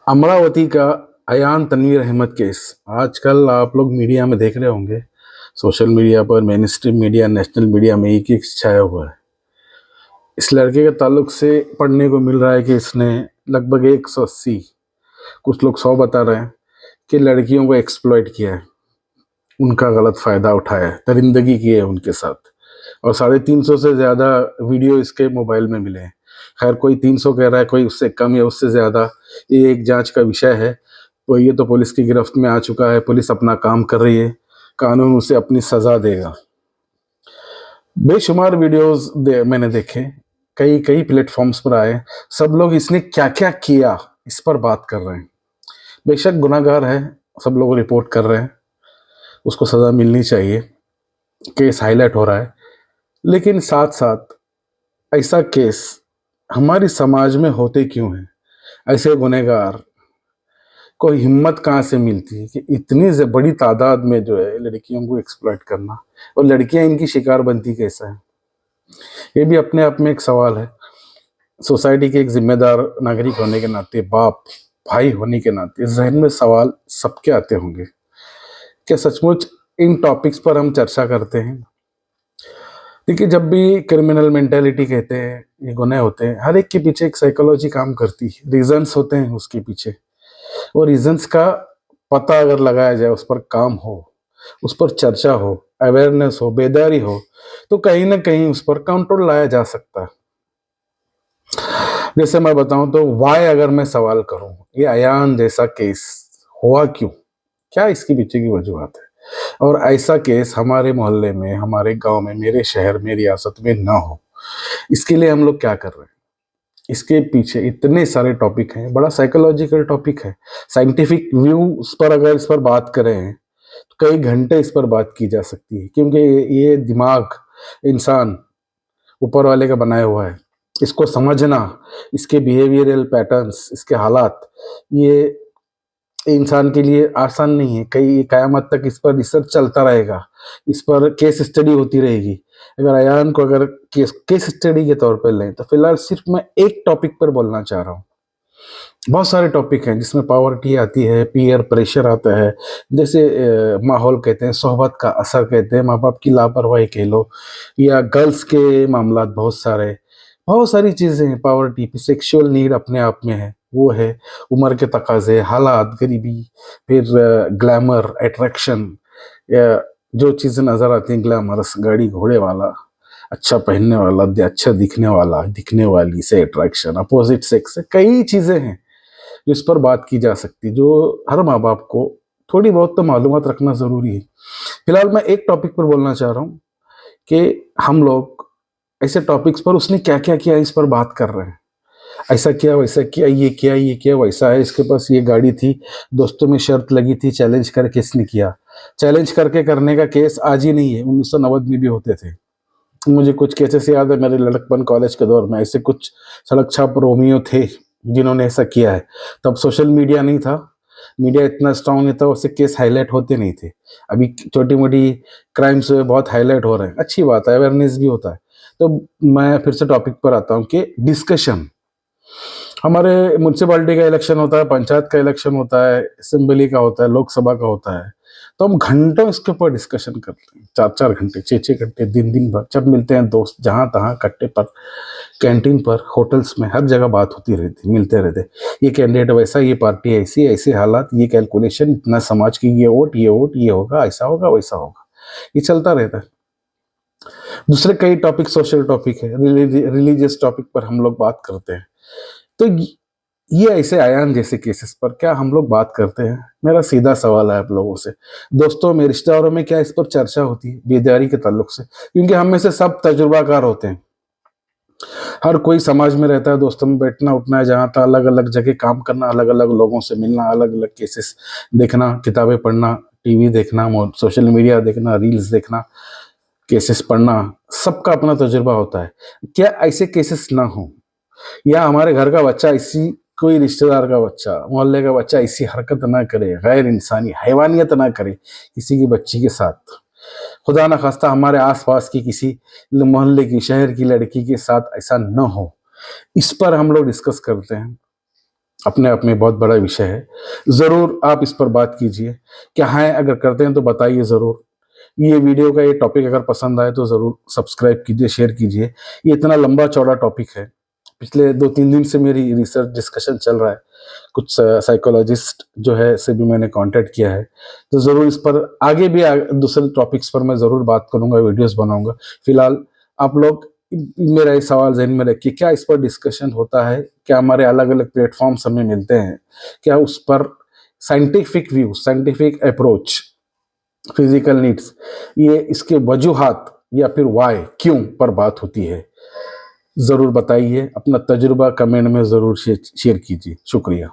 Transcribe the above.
अमरावती का अयान तनवीर अहमद केस आजकल आप लोग मीडिया में देख रहे होंगे। सोशल मीडिया पर, main stream media, national media में एक एक छाया हुआ है। इस लड़के के ताल्लुक से पढ़ने को मिल रहा है कि इसने लगभग 180, कुछ लोग 100 बता रहे हैं कि लड़कियों को एक्सप्लॉइट किया है, उनका गलत फायदा उठाया है, दरिंदगी की है उनके साथ। और 350 से ज़्यादा वीडियो इसके मोबाइल में मिले हैं। खैर, कोई 300 कह रहा है, कोई उससे कम या उससे ज़्यादा, ये एक जांच का विषय है। तो ये तो पुलिस की गिरफ्त में आ चुका है, पुलिस अपना काम कर रही है, कानून उसे अपनी सज़ा देगा। बेशुमार मैंने देखे, कई कई प्लेटफॉर्म्स पर आए, सब लोग इसने क्या क्या किया इस पर बात कर रहे हैं। बेशक गुनाहगार है, सब लोग रिपोर्ट कर रहे हैं, उसको सज़ा मिलनी चाहिए, केस हाईलाइट हो रहा है। लेकिन साथ साथ ऐसा केस हमारी समाज में होते क्यों हैं? ऐसे गुनहगार को हिम्मत कहाँ से मिलती है कि इतनी बड़ी तादाद में जो है लड़कियों को एक्सप्लॉइट करना, और लड़कियां इनकी शिकार बनती कैसा है? ये भी अपने आप में एक सवाल है। सोसाइटी के एक जिम्मेदार नागरिक होने के नाते, बाप भाई होने के नाते जहन में सवाल सबके आते होंगे। क्या सचमुच इन टॉपिक्स पर हम चर्चा करते हैं? देखिए, जब भी क्रिमिनल मेंटेलिटी कहते हैं, ये गुनाह होते हैं, हर एक के पीछे एक साइकोलॉजी काम करती है, रीजंस होते हैं उसके पीछे। और रीजंस का पता अगर लगाया जाए, उस पर काम हो, उस पर चर्चा हो, अवेयरनेस हो, बेदारी हो, तो कहीं ना कहीं उस पर कंट्रोल लाया जा सकता है। जैसे मैं बताऊं तो वाई, अगर मैं सवाल करूं, ये अयान जैसा केस हुआ क्यों? क्या इसके पीछे की वजूहत है? और ऐसा केस हमारे मोहल्ले में, हमारे गांव में, मेरे शहर में, रियासत में ना हो, इसके लिए हम लोग क्या कर रहे हैं? इसके पीछे इतने सारे टॉपिक हैं, बड़ा साइकोलॉजिकल टॉपिक है। साइंटिफिक व्यू उस पर अगर इस पर बात करें तो कई घंटे इस पर बात की जा सकती है, क्योंकि ये दिमाग इंसान ऊपर वाले का बनाया हुआ है। इसको समझना, इसके बिहेवियरल पैटर्न्स, इसके हालात, ये इंसान के लिए आसान नहीं है। कई कयामत तक इस पर रिसर्च चलता रहेगा, इस पर केस स्टडी होती रहेगी। अगर अयान को अगर केस स्टडी के तौर पर लें तो फिलहाल सिर्फ मैं एक टॉपिक पर बोलना चाह रहा हूँ। बहुत सारे टॉपिक हैं जिसमें पॉवर्टी आती है, पीयर प्रेशर आता है, जैसे माहौल कहते हैं, सोहबत का असर कहते हैं, माँ बाप की लापरवाही कह लो, या गर्ल्स के मामला, बहुत सारी चीज़ें हैं। पॉवर्टी, सेक्सुअल नीड अपने आप में है, वो है, उम्र के तकाजे, हालात, गरीबी, फिर ग्लैमर, अट्रैक्शन, या जो चीज़ें नज़र आती हैं, ग्लैमरस, गाड़ी घोड़े वाला, अच्छा पहनने वाला, अच्छा दिखने वाला, दिखने वाली से अट्रैक्शन, अपोजिट सेक्स से, कई चीज़ें हैं जिस पर बात की जा सकती, जो हर माँ बाप को थोड़ी बहुत तो मालूमात रखना ज़रूरी है। फिलहाल मैं एक टॉपिक पर बोलना चाह रहा हूँ कि हम लोग ऐसे टॉपिक्स पर उसने क्या क्या किया इस पर बात कर रहे हैं। ऐसा किया, वैसा किया, ये किया, वैसा है, इसके पास ये गाड़ी थी, दोस्तों में शर्त लगी थी, चैलेंज करके इसने किया। चैलेंज करके करने का केस आज ही नहीं है, 1990 में भी होते थे। मुझे कुछ केसेस याद है मेरे लड़कपन कॉलेज के दौर में, ऐसे कुछ सड़क छाप रोमियो थे जिन्होंने ऐसा किया है। तब सोशल मीडिया नहीं था, मीडिया इतना स्ट्रांग नहीं था, उससे केस हाईलाइट होते नहीं थे। अभी छोटी मोटी क्राइम्स बहुत हाईलाइट हो रहे हैं, अच्छी बात है, अवेयरनेस भी होता है। तो मैं फिर से टॉपिक पर आता हूँ कि डिस्कशन, हमारे म्यूनसिपालिटी का इलेक्शन होता है, पंचायत का इलेक्शन होता है, असेंबली का होता है, लोकसभा का होता है, तो हम घंटों इसके ऊपर डिस्कशन करते हैं, 4 4 घंटे, 6 6 घंटे, दिन दिन भर। जब मिलते हैं दोस्त, जहाँ तहाँ कट्टे पर, कैंटीन पर, होटल्स में, हर जगह बात होती रहती, मिलते रहते। ये कैंडिडेट वैसा, ये पार्टी ऐसी, ऐसे हालात, ये कैलकुलेशन, इतना समाज की, ये वोट, ये होगा, ऐसा होगा, वैसा होगा, ये चलता रहता है। दूसरे कई टॉपिक, सोशल टॉपिक है, रिलीजियस टॉपिक पर हम लोग बात करते हैं। तो ये ऐसे आयान जैसे केसेस पर क्या हम लोग बात करते हैं? मेरा सीधा सवाल है आप लोगों से, दोस्तों में, रिश्तेदारों में, क्या इस पर चर्चा होती है बेदारी के ताल्लुक से? क्योंकि हम में से सब तजुर्बाकार होते हैं, हर कोई समाज में रहता है, दोस्तों में बैठना उठना है, जहाँ तहाँ अलग अलग जगह काम करना, अलग अलग लोगों से मिलना, अलग अलग केसेस देखना, किताबें पढ़ना, टीवी देखना, सोशल मीडिया देखना, रील्स देखना, केसेस पढ़ना, सबका अपना तजुर्बा होता है। क्या ऐसे केसेस ना हो, या हमारे घर का बच्चा इसी, कोई रिश्तेदार का बच्चा, मोहल्ले का बच्चा ऐसी हरकत ना करे, गैर इंसानी हैवानियत ना करे किसी की बच्ची के साथ, खुदा ना खास्ता हमारे आसपास की किसी मोहल्ले की, शहर की लड़की के साथ ऐसा न हो, इस पर हम लोग डिस्कस करते हैं। अपने आप में बहुत बड़ा विषय है। ज़रूर आप इस पर बात कीजिए, क्या है, अगर करते हैं तो बताइए ज़रूर। ये वीडियो का ये टॉपिक अगर पसंद आए तो ज़रूर सब्सक्राइब कीजिए, शेयर कीजिए। ये इतना लंबा चौड़ा टॉपिक है, पिछले 2-3 दिन से मेरी रिसर्च डिस्कशन चल रहा है। कुछ साइकोलॉजिस्ट जो है से भी मैंने कांटेक्ट किया है, तो ज़रूर इस पर आगे भी दूसरे टॉपिक्स पर मैं ज़रूर बात करूँगा, वीडियोस बनाऊँगा। फिलहाल आप लोग मेरा ये सवाल ज़हन में रखिए, क्या इस पर डिस्कशन होता है? क्या हमारे अलग-अलग प्लेटफ़ॉर्म्स हमें मिलते हैं? क्या उस पर scientific view, scientific approach, physical needs, ये इसके वजूहात या फिर व्हाय, क्यों पर बात होती है? ज़रूर बताइए, अपना तजुर्बा कमेंट में ज़रूर शेयर कीजिए। शुक्रिया।